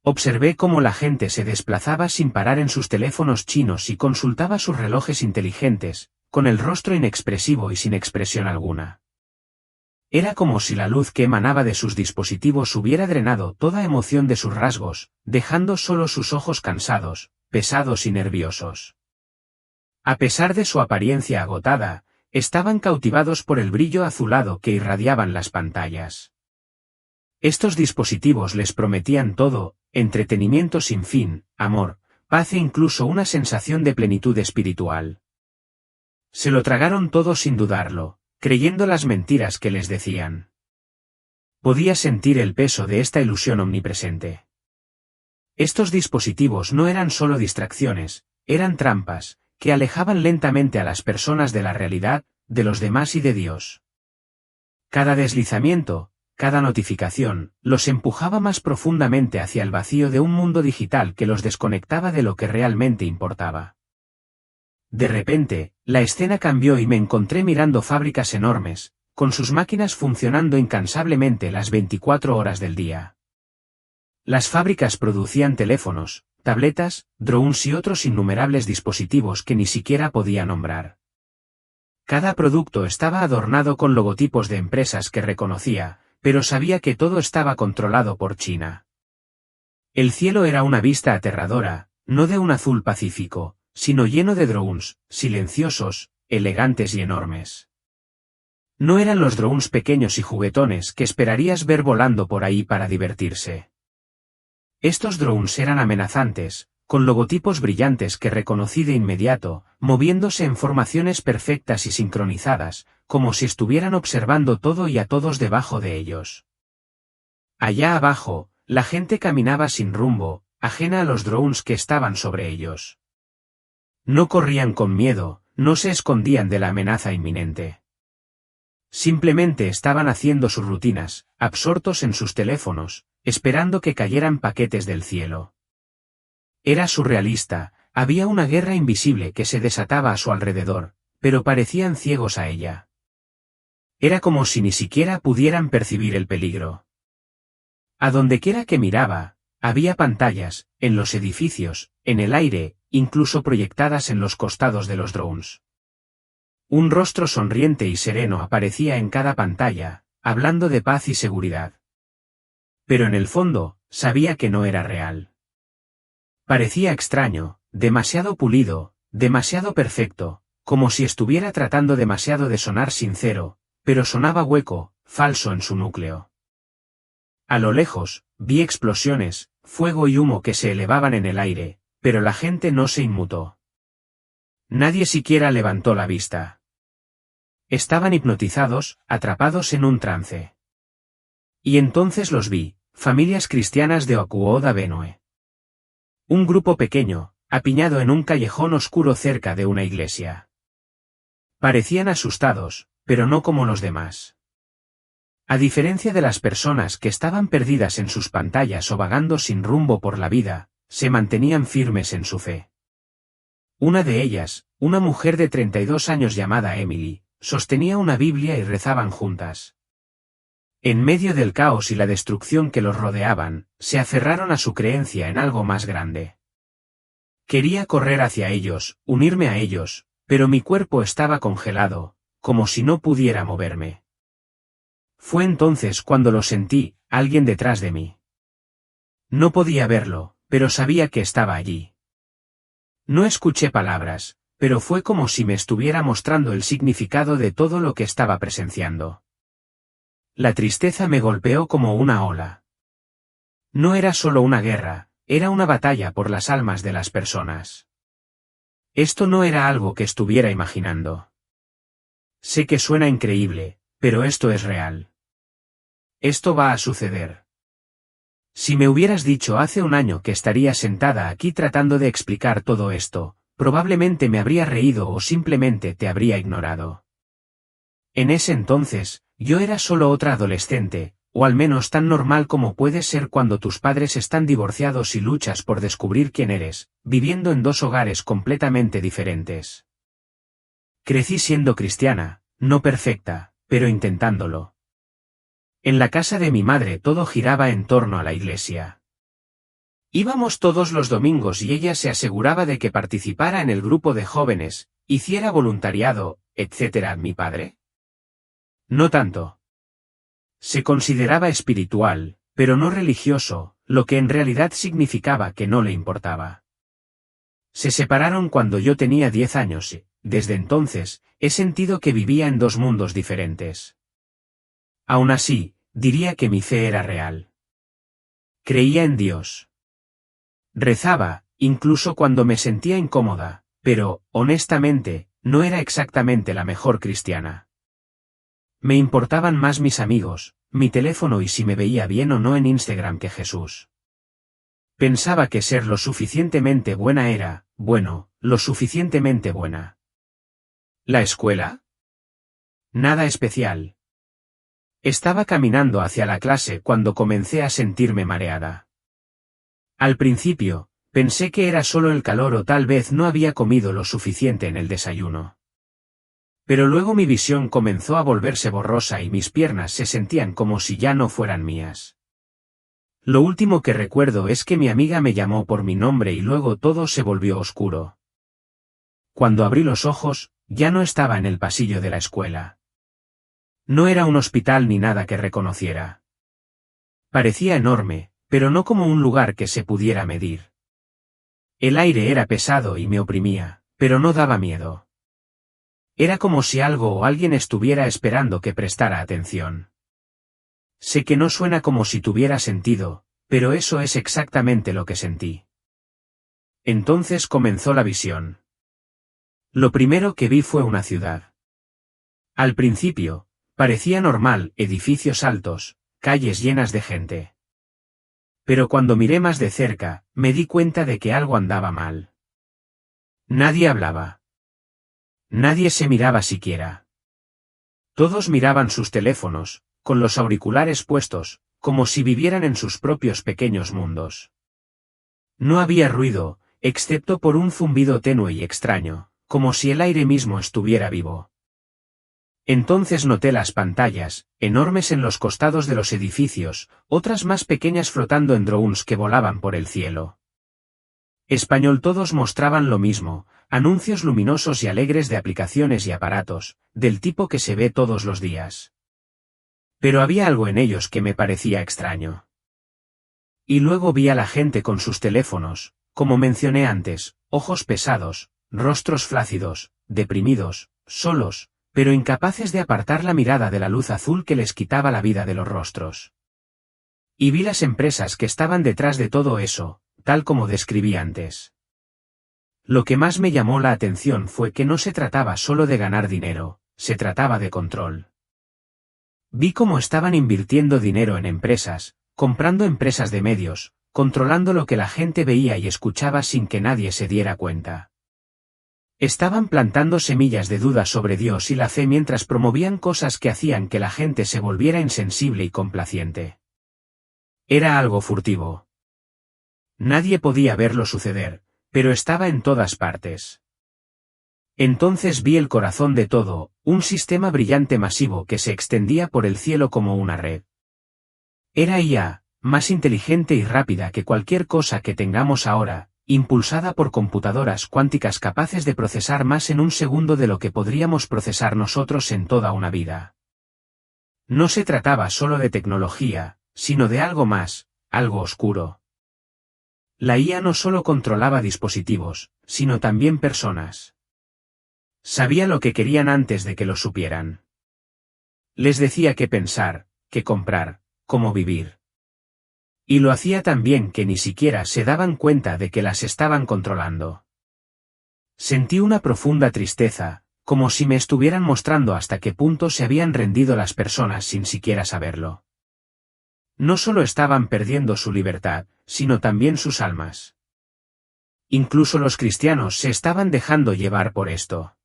Observé cómo la gente se desplazaba sin parar en sus teléfonos chinos y consultaba sus relojes inteligentes, con el rostro inexpresivo y sin expresión alguna. Era como si la luz que emanaba de sus dispositivos hubiera drenado toda emoción de sus rasgos, dejando solo sus ojos cansados, pesados y nerviosos. A pesar de su apariencia agotada, estaban cautivados por el brillo azulado que irradiaban las pantallas. Estos dispositivos les prometían todo: entretenimiento sin fin, amor, paz e incluso una sensación de plenitud espiritual. Se lo tragaron todo sin dudarlo, creyendo las mentiras que les decían. Podía sentir el peso de esta ilusión omnipresente. Estos dispositivos no eran solo distracciones, eran trampas, que alejaban lentamente a las personas de la realidad, de los demás y de Dios. Cada deslizamiento, cada notificación, los empujaba más profundamente hacia el vacío de un mundo digital que los desconectaba de lo que realmente importaba. De repente, la escena cambió y me encontré mirando fábricas enormes, con sus máquinas funcionando incansablemente las 24 horas del día. Las fábricas producían teléfonos, tabletas, drones y otros innumerables dispositivos que ni siquiera podía nombrar. Cada producto estaba adornado con logotipos de empresas que reconocía, pero sabía que todo estaba controlado por China. El cielo era una vista aterradora, no de un azul pacífico, sino lleno de drones, silenciosos, elegantes y enormes. No eran los drones pequeños y juguetones que esperarías ver volando por ahí para divertirse. Estos drones eran amenazantes, con logotipos brillantes que reconocí de inmediato, moviéndose en formaciones perfectas y sincronizadas, como si estuvieran observando todo y a todos debajo de ellos. Allá abajo, la gente caminaba sin rumbo, ajena a los drones que estaban sobre ellos. No corrían con miedo, no se escondían de la amenaza inminente. Simplemente estaban haciendo sus rutinas, absortos en sus teléfonos, esperando que cayeran paquetes del cielo. Era surrealista, había una guerra invisible que se desataba a su alrededor, pero parecían ciegos a ella. Era como si ni siquiera pudieran percibir el peligro. A dondequiera que miraba, había pantallas, en los edificios, en el aire, incluso proyectadas en los costados de los drones. Un rostro sonriente y sereno aparecía en cada pantalla, hablando de paz y seguridad. Pero en el fondo, sabía que no era real. Parecía extraño, demasiado pulido, demasiado perfecto, como si estuviera tratando demasiado de sonar sincero, pero sonaba hueco, falso en su núcleo. A lo lejos, vi explosiones, fuego y humo que se elevaban en el aire, pero la gente no se inmutó. Nadie siquiera levantó la vista. Estaban hipnotizados, atrapados en un trance. Y entonces los vi, familias cristianas de Okuoda-Benue. Un grupo pequeño, apiñado en un callejón oscuro cerca de una iglesia. Parecían asustados, pero no como los demás. A diferencia de las personas que estaban perdidas en sus pantallas o vagando sin rumbo por la vida, se mantenían firmes en su fe. Una de ellas, una mujer de 32 años llamada Emily, sostenía una Biblia y rezaban juntas. En medio del caos y la destrucción que los rodeaban, se aferraron a su creencia en algo más grande. Quería correr hacia ellos, unirme a ellos, pero mi cuerpo estaba congelado, como si no pudiera moverme. Fue entonces cuando lo sentí, alguien detrás de mí. No podía verlo, pero sabía que estaba allí. No escuché palabras, pero fue como si me estuviera mostrando el significado de todo lo que estaba presenciando. La tristeza me golpeó como una ola. No era solo una guerra, era una batalla por las almas de las personas. Esto no era algo que estuviera imaginando. Sé que suena increíble, pero esto es real. Esto va a suceder. Si me hubieras dicho hace un año que estaría sentada aquí tratando de explicar todo esto, probablemente me habría reído o simplemente te habría ignorado. En ese entonces, yo era solo otra adolescente, o al menos tan normal como puedes ser cuando tus padres están divorciados y luchas por descubrir quién eres, viviendo en dos hogares completamente diferentes. Crecí siendo cristiana, no perfecta, pero intentándolo. En la casa de mi madre todo giraba en torno a la iglesia. Íbamos todos los domingos y ella se aseguraba de que participara en el grupo de jóvenes, hiciera voluntariado, etc. ¿Mi padre? No tanto. Se consideraba espiritual, pero no religioso, lo que en realidad significaba que no le importaba. Se separaron cuando yo tenía 10 años y, desde entonces, he sentido que vivía en dos mundos diferentes. Aún así, diría que mi fe era real. Creía en Dios. Rezaba, incluso cuando me sentía incómoda, pero, honestamente, no era exactamente la mejor cristiana. Me importaban más mis amigos, mi teléfono y si me veía bien o no en Instagram que Jesús. Pensaba que ser lo suficientemente buena era, bueno, lo suficientemente buena. ¿La escuela? Nada especial. Estaba caminando hacia la clase cuando comencé a sentirme mareada. Al principio, pensé que era solo el calor o tal vez no había comido lo suficiente en el desayuno. Pero luego mi visión comenzó a volverse borrosa y mis piernas se sentían como si ya no fueran mías. Lo último que recuerdo es que mi amiga me llamó por mi nombre y luego todo se volvió oscuro. Cuando abrí los ojos, ya no estaba en el pasillo de la escuela. No era un hospital ni nada que reconociera. Parecía enorme, pero no como un lugar que se pudiera medir. El aire era pesado y me oprimía, pero no daba miedo. Era como si algo o alguien estuviera esperando que prestara atención. Sé que no suena como si tuviera sentido, pero eso es exactamente lo que sentí. Entonces comenzó la visión. Lo primero que vi fue una ciudad. Al principio, parecía normal, edificios altos, calles llenas de gente. Pero cuando miré más de cerca, me di cuenta de que algo andaba mal. Nadie hablaba. Nadie se miraba siquiera. Todos miraban sus teléfonos, con los auriculares puestos, como si vivieran en sus propios pequeños mundos. No había ruido, excepto por un zumbido tenue y extraño, como si el aire mismo estuviera vivo. Entonces noté las pantallas, enormes en los costados de los edificios, otras más pequeñas flotando en drones que volaban por el cielo. Español todos mostraban lo mismo, anuncios luminosos y alegres de aplicaciones y aparatos, del tipo que se ve todos los días. Pero había algo en ellos que me parecía extraño. Y luego vi a la gente con sus teléfonos, como mencioné antes, ojos pesados, rostros flácidos, deprimidos, solos, pero incapaces de apartar la mirada de la luz azul que les quitaba la vida de los rostros. Y vi las empresas que estaban detrás de todo eso, tal como describí antes. Lo que más me llamó la atención fue que no se trataba solo de ganar dinero, se trataba de control. Vi cómo estaban invirtiendo dinero en empresas, comprando empresas de medios, controlando lo que la gente veía y escuchaba sin que nadie se diera cuenta. Estaban plantando semillas de duda sobre Dios y la fe mientras promovían cosas que hacían que la gente se volviera insensible y complaciente. Era algo furtivo. Nadie podía verlo suceder, pero estaba en todas partes. Entonces vi el corazón de todo, un sistema brillante masivo que se extendía por el cielo como una red. Era IA, más inteligente y rápida que cualquier cosa que tengamos ahora, impulsada por computadoras cuánticas capaces de procesar más en un segundo de lo que podríamos procesar nosotros en toda una vida. No se trataba solo de tecnología, sino de algo más, algo oscuro. La IA no solo controlaba dispositivos, sino también personas. Sabía lo que querían antes de que lo supieran. Les decía qué pensar, qué comprar, cómo vivir. Y lo hacía tan bien que ni siquiera se daban cuenta de que las estaban controlando. Sentí una profunda tristeza, como si me estuvieran mostrando hasta qué punto se habían rendido las personas sin siquiera saberlo. No solo estaban perdiendo su libertad, sino también sus almas. Incluso los cristianos se estaban dejando llevar por esto.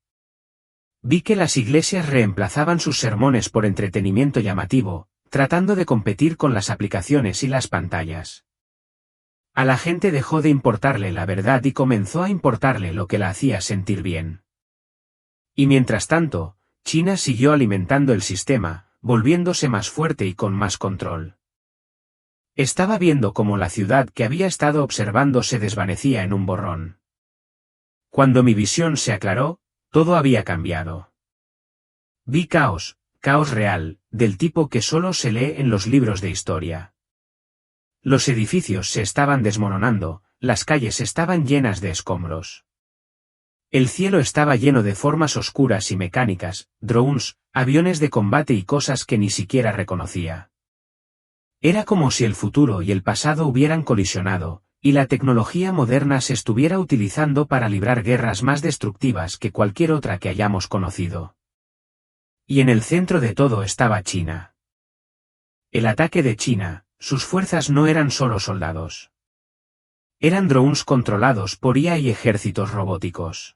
Vi que las iglesias reemplazaban sus sermones por entretenimiento llamativo, tratando de competir con las aplicaciones y las pantallas. A la gente dejó de importarle la verdad y comenzó a importarle lo que la hacía sentir bien. Y mientras tanto, China siguió alimentando el sistema, volviéndose más fuerte y con más control. Estaba viendo cómo la ciudad que había estado observando se desvanecía en un borrón. Cuando mi visión se aclaró, todo había cambiado. Vi caos, caos real, del tipo que solo se lee en los libros de historia. Los edificios se estaban desmoronando, las calles estaban llenas de escombros. El cielo estaba lleno de formas oscuras y mecánicas, drones, aviones de combate y cosas que ni siquiera reconocía. Era como si el futuro y el pasado hubieran colisionado, y la tecnología moderna se estuviera utilizando para librar guerras más destructivas que cualquier otra que hayamos conocido. Y en el centro de todo estaba China. El ataque de China, sus fuerzas no eran solo soldados. Eran drones controlados por IA y ejércitos robóticos.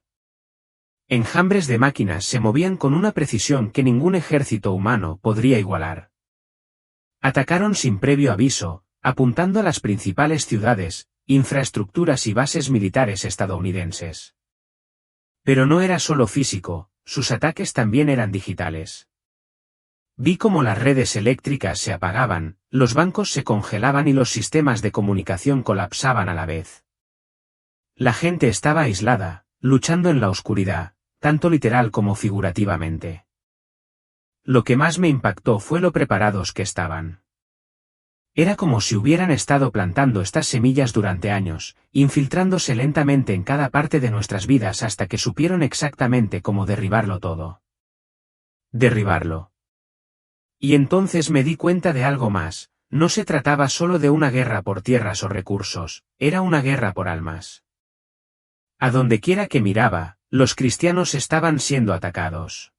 Enjambres de máquinas se movían con una precisión que ningún ejército humano podría igualar. Atacaron sin previo aviso, apuntando a las principales ciudades, infraestructuras y bases militares estadounidenses. Pero no era solo físico, sus ataques también eran digitales. Vi cómo las redes eléctricas se apagaban, los bancos se congelaban y los sistemas de comunicación colapsaban a la vez. La gente estaba aislada, luchando en la oscuridad, tanto literal como figurativamente. Lo que más me impactó fue lo preparados que estaban. Era como si hubieran estado plantando estas semillas durante años, infiltrándose lentamente en cada parte de nuestras vidas hasta que supieron exactamente cómo derribarlo todo. Derribarlo. Y entonces me di cuenta de algo más, no se trataba solo de una guerra por tierras o recursos, era una guerra por almas. A donde quiera que miraba, los cristianos estaban siendo atacados.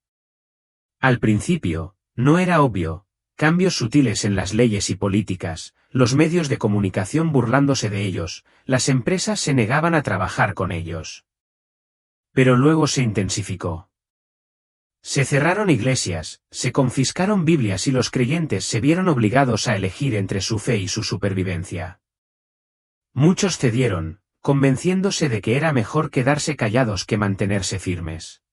Al principio, no era obvio, cambios sutiles en las leyes y políticas, los medios de comunicación burlándose de ellos, las empresas se negaban a trabajar con ellos. Pero luego se intensificó. Se cerraron iglesias, se confiscaron Biblias y los creyentes se vieron obligados a elegir entre su fe y su supervivencia. Muchos cedieron, convenciéndose de que era mejor quedarse callados que mantenerse firmes.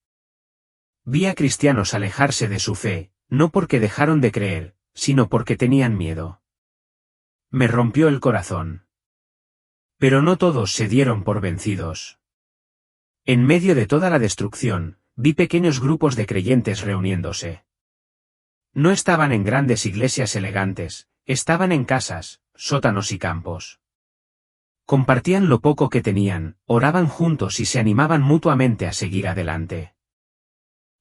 Vi a cristianos alejarse de su fe, no porque dejaron de creer, sino porque tenían miedo. Me rompió el corazón. Pero no todos se dieron por vencidos. En medio de toda la destrucción, vi pequeños grupos de creyentes reuniéndose. No estaban en grandes iglesias elegantes, estaban en casas, sótanos y campos. Compartían lo poco que tenían, oraban juntos y se animaban mutuamente a seguir adelante.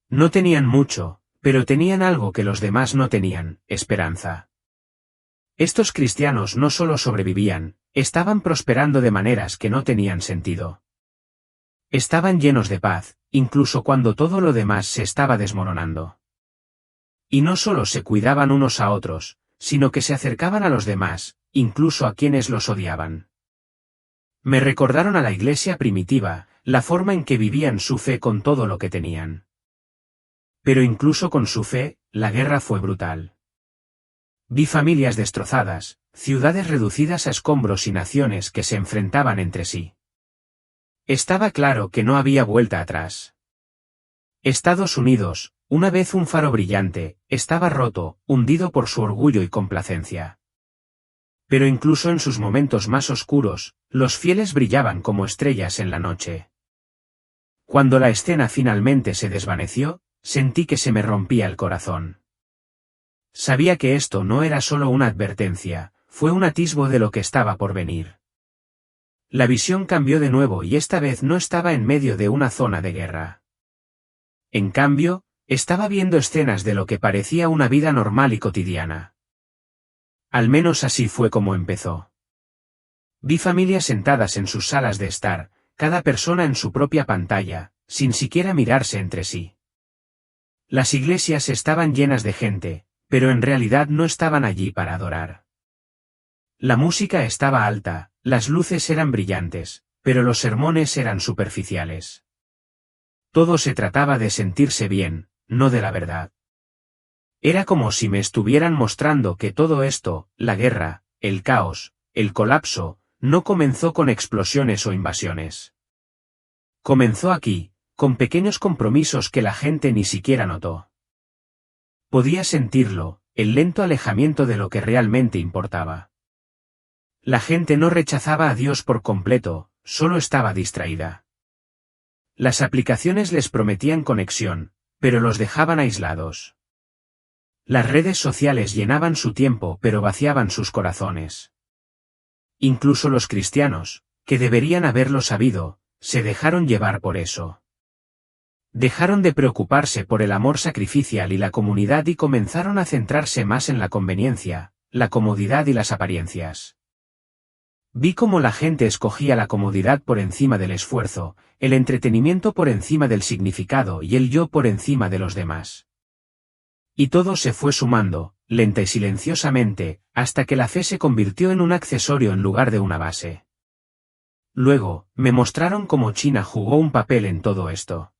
No tenían mucho, pero tenían algo que los demás no tenían, esperanza. Estos cristianos no solo sobrevivían, estaban prosperando de maneras que no tenían sentido. Estaban llenos de paz, incluso cuando todo lo demás se estaba desmoronando. Y no solo se cuidaban unos a otros, sino que se acercaban a los demás, incluso a quienes los odiaban. Me recordaron a la iglesia primitiva, la forma en que vivían su fe con todo lo que tenían. Pero incluso con su fe, la guerra fue brutal. Vi familias destrozadas, ciudades reducidas a escombros y naciones que se enfrentaban entre sí. Estaba claro que no había vuelta atrás. Estados Unidos, una vez un faro brillante, estaba roto, hundido por su orgullo y complacencia. Pero incluso en sus momentos más oscuros, los fieles brillaban como estrellas en la noche. Cuando la escena finalmente se desvaneció, sentí que se me rompía el corazón. Sabía que esto no era solo una advertencia, fue un atisbo de lo que estaba por venir. La visión cambió de nuevo y esta vez no estaba en medio de una zona de guerra. En cambio, estaba viendo escenas de lo que parecía una vida normal y cotidiana. Al menos así fue como empezó. Vi familias sentadas en sus salas de estar, cada persona en su propia pantalla, sin siquiera mirarse entre sí. Las iglesias estaban llenas de gente, pero en realidad no estaban allí para adorar. La música estaba alta, las luces eran brillantes, pero los sermones eran superficiales. Todo se trataba de sentirse bien, no de la verdad. Era como si me estuvieran mostrando que todo esto, la guerra, el caos, el colapso, no comenzó con explosiones o invasiones. Comenzó aquí, con pequeños compromisos que la gente ni siquiera notó. Podía sentirlo, el lento alejamiento de lo que realmente importaba. La gente no rechazaba a Dios por completo, solo estaba distraída. Las aplicaciones les prometían conexión, pero los dejaban aislados. Las redes sociales llenaban su tiempo pero vaciaban sus corazones. Incluso los cristianos, que deberían haberlo sabido, se dejaron llevar por eso. Dejaron de preocuparse por el amor sacrificial y la comunidad y comenzaron a centrarse más en la conveniencia, la comodidad y las apariencias. Vi cómo la gente escogía la comodidad por encima del esfuerzo, el entretenimiento por encima del significado y el yo por encima de los demás. Y todo se fue sumando, lenta y silenciosamente, hasta que la fe se convirtió en un accesorio en lugar de una base. Luego, me mostraron cómo China jugó un papel en todo esto.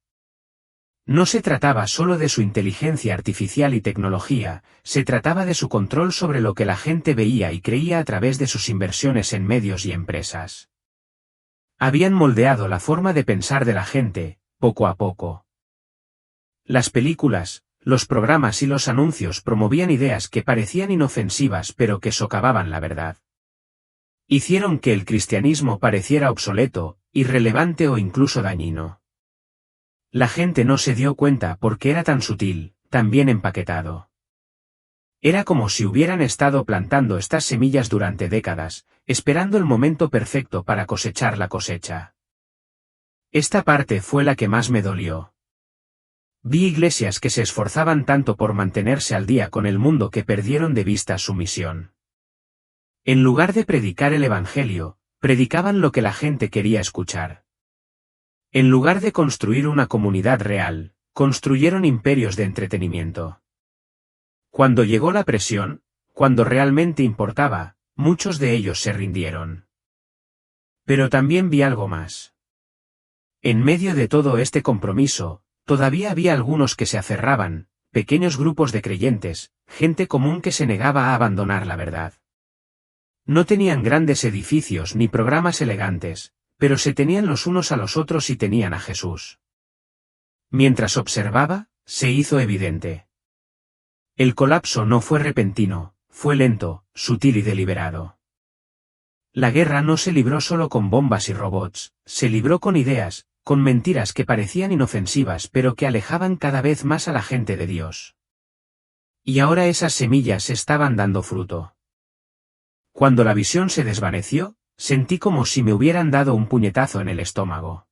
No se trataba solo de su inteligencia artificial y tecnología, se trataba de su control sobre lo que la gente veía y creía a través de sus inversiones en medios y empresas. Habían moldeado la forma de pensar de la gente, poco a poco. Las películas, los programas y los anuncios promovían ideas que parecían inofensivas pero que socavaban la verdad. Hicieron que el cristianismo pareciera obsoleto, irrelevante o incluso dañino. La gente no se dio cuenta porque era tan sutil, tan bien empaquetado. Era como si hubieran estado plantando estas semillas durante décadas, esperando el momento perfecto para cosechar la cosecha. Esta parte fue la que más me dolió. Vi iglesias que se esforzaban tanto por mantenerse al día con el mundo que perdieron de vista su misión. En lugar de predicar el Evangelio, predicaban lo que la gente quería escuchar. En lugar de construir una comunidad real, construyeron imperios de entretenimiento. Cuando llegó la presión, cuando realmente importaba, muchos de ellos se rindieron. Pero también vi algo más. En medio de todo este compromiso, todavía había algunos que se aferraban, pequeños grupos de creyentes, gente común que se negaba a abandonar la verdad. No tenían grandes edificios ni programas elegantes, pero se tenían los unos a los otros y tenían a Jesús. Mientras observaba, se hizo evidente. El colapso no fue repentino, fue lento, sutil y deliberado. La guerra no se libró solo con bombas y robots, se libró con ideas, con mentiras que parecían inofensivas pero que alejaban cada vez más a la gente de Dios. Y ahora esas semillas estaban dando fruto. Cuando la visión se desvaneció, sentí como si me hubieran dado un puñetazo en el estómago.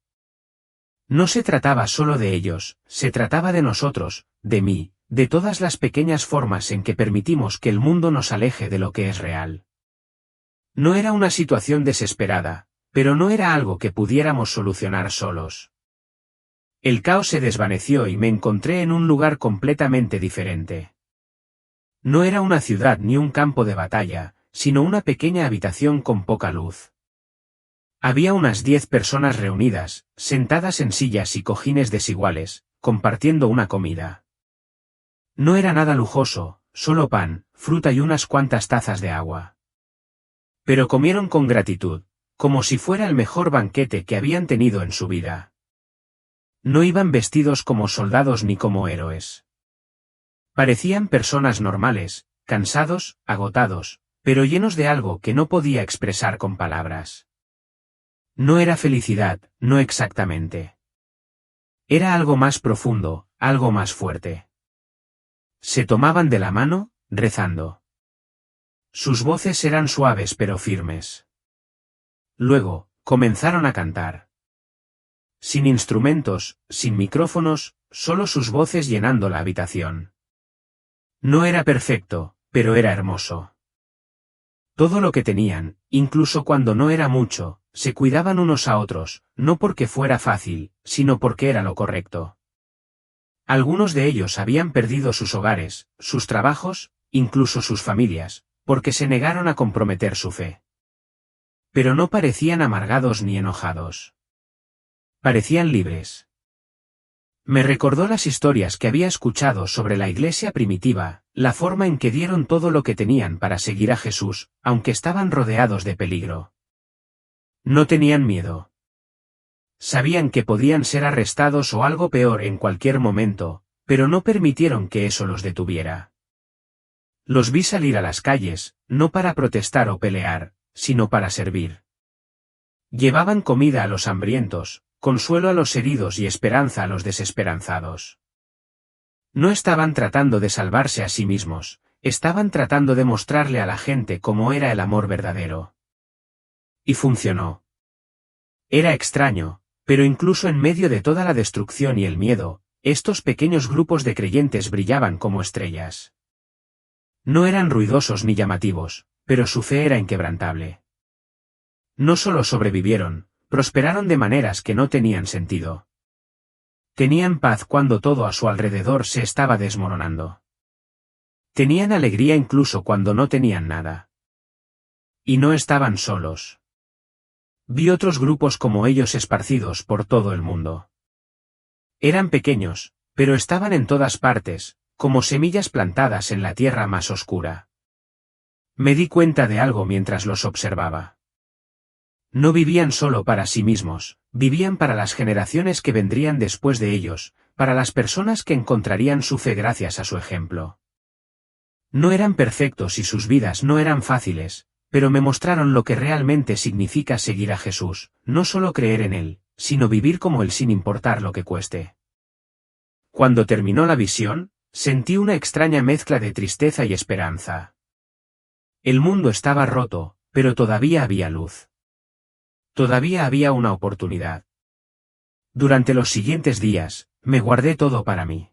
No se trataba solo de ellos, se trataba de nosotros, de mí, de todas las pequeñas formas en que permitimos que el mundo nos aleje de lo que es real. No era una situación desesperada, pero no era algo que pudiéramos solucionar solos. El caos se desvaneció y me encontré en un lugar completamente diferente. No era una ciudad ni un campo de batalla, sino una pequeña habitación con poca luz. Había unas 10 personas reunidas, sentadas en sillas y cojines desiguales, compartiendo una comida. No era nada lujoso, solo pan, fruta y unas cuantas tazas de agua. Pero comieron con gratitud, como si fuera el mejor banquete que habían tenido en su vida. No iban vestidos como soldados ni como héroes. Parecían personas normales, cansados, agotados, pero llenos de algo que no podía expresar con palabras. No era felicidad, no exactamente. Era algo más profundo, algo más fuerte. Se tomaban de la mano, rezando. Sus voces eran suaves pero firmes. Luego, comenzaron a cantar. Sin instrumentos, sin micrófonos, solo sus voces llenando la habitación. No era perfecto, pero era hermoso. Todo lo que tenían, incluso cuando no era mucho, se cuidaban unos a otros, no porque fuera fácil, sino porque era lo correcto. Algunos de ellos habían perdido sus hogares, sus trabajos, incluso sus familias, porque se negaron a comprometer su fe. Pero no parecían amargados ni enojados. Parecían libres. Me recordó las historias que había escuchado sobre la iglesia primitiva, la forma en que dieron todo lo que tenían para seguir a Jesús, aunque estaban rodeados de peligro. No tenían miedo. Sabían que podían ser arrestados o algo peor en cualquier momento, pero no permitieron que eso los detuviera. Los vi salir a las calles, no para protestar o pelear, sino para servir. Llevaban comida a los hambrientos, consuelo a los heridos y esperanza a los desesperanzados. No estaban tratando de salvarse a sí mismos, estaban tratando de mostrarle a la gente cómo era el amor verdadero. Y funcionó. Era extraño, pero incluso en medio de toda la destrucción y el miedo, estos pequeños grupos de creyentes brillaban como estrellas. No eran ruidosos ni llamativos, pero su fe era inquebrantable. No solo sobrevivieron, prosperaron de maneras que no tenían sentido. Tenían paz cuando todo a su alrededor se estaba desmoronando. Tenían alegría incluso cuando no tenían nada. Y no estaban solos. Vi otros grupos como ellos esparcidos por todo el mundo. Eran pequeños, pero estaban en todas partes, como semillas plantadas en la tierra más oscura. Me di cuenta de algo mientras los observaba. No vivían solo para sí mismos, vivían para las generaciones que vendrían después de ellos, para las personas que encontrarían su fe gracias a su ejemplo. No eran perfectos y sus vidas no eran fáciles, pero me mostraron lo que realmente significa seguir a Jesús, no solo creer en Él, sino vivir como Él sin importar lo que cueste. Cuando terminó la visión, sentí una extraña mezcla de tristeza y esperanza. El mundo estaba roto, pero todavía había luz. Todavía había una oportunidad. Durante los siguientes días, me guardé todo para mí.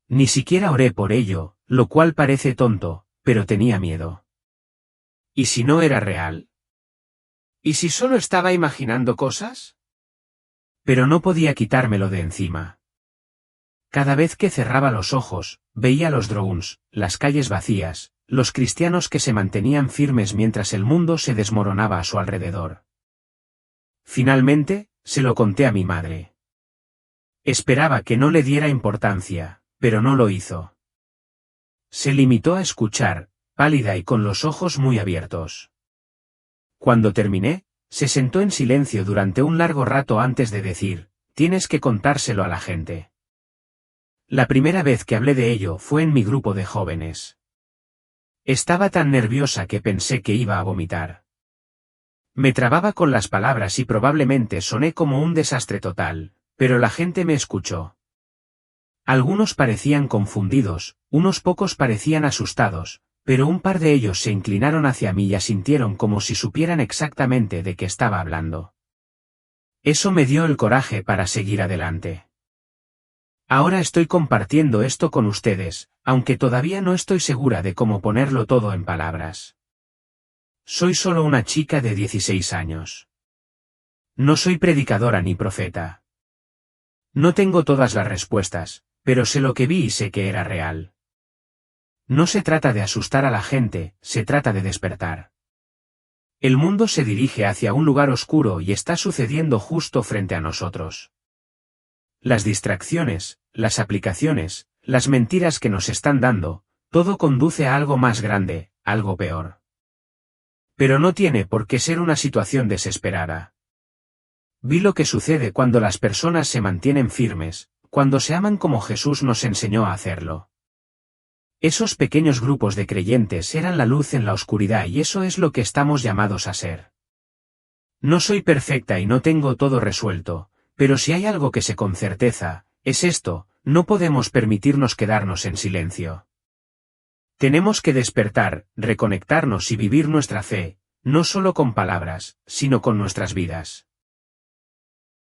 Ni siquiera oré por ello, lo cual parece tonto, pero tenía miedo. ¿Y si no era real? ¿Y si solo estaba imaginando cosas? Pero no podía quitármelo de encima. Cada vez que cerraba los ojos, veía los drones, las calles vacías, los cristianos que se mantenían firmes mientras el mundo se desmoronaba a su alrededor. Finalmente, se lo conté a mi madre. Esperaba que no le diera importancia, pero no lo hizo. Se limitó a escuchar, pálida y con los ojos muy abiertos. Cuando terminé, se sentó en silencio durante un largo rato antes de decir, tienes que contárselo a la gente. La primera vez que hablé de ello fue en mi grupo de jóvenes. Estaba tan nerviosa que pensé que iba a vomitar. Me trababa con las palabras y probablemente soné como un desastre total, pero la gente me escuchó. Algunos parecían confundidos, unos pocos parecían asustados, pero un par de ellos se inclinaron hacia mí y asintieron como si supieran exactamente de qué estaba hablando. Eso me dio el coraje para seguir adelante. Ahora estoy compartiendo esto con ustedes, aunque todavía no estoy segura de cómo ponerlo todo en palabras. Soy solo una chica de 16 años. No soy predicadora ni profeta. No tengo todas las respuestas, pero sé lo que vi y sé que era real. No se trata de asustar a la gente, se trata de despertar. El mundo se dirige hacia un lugar oscuro y está sucediendo justo frente a nosotros. Las distracciones, las aplicaciones, las mentiras que nos están dando, todo conduce a algo más grande, algo peor. Pero no tiene por qué ser una situación desesperada. Vi lo que sucede cuando las personas se mantienen firmes, cuando se aman como Jesús nos enseñó a hacerlo. Esos pequeños grupos de creyentes eran la luz en la oscuridad y eso es lo que estamos llamados a ser. No soy perfecta y no tengo todo resuelto, pero si hay algo que sé con certeza, es esto, no podemos permitirnos quedarnos en silencio. Tenemos que despertar, reconectarnos y vivir nuestra fe, no solo con palabras, sino con nuestras vidas.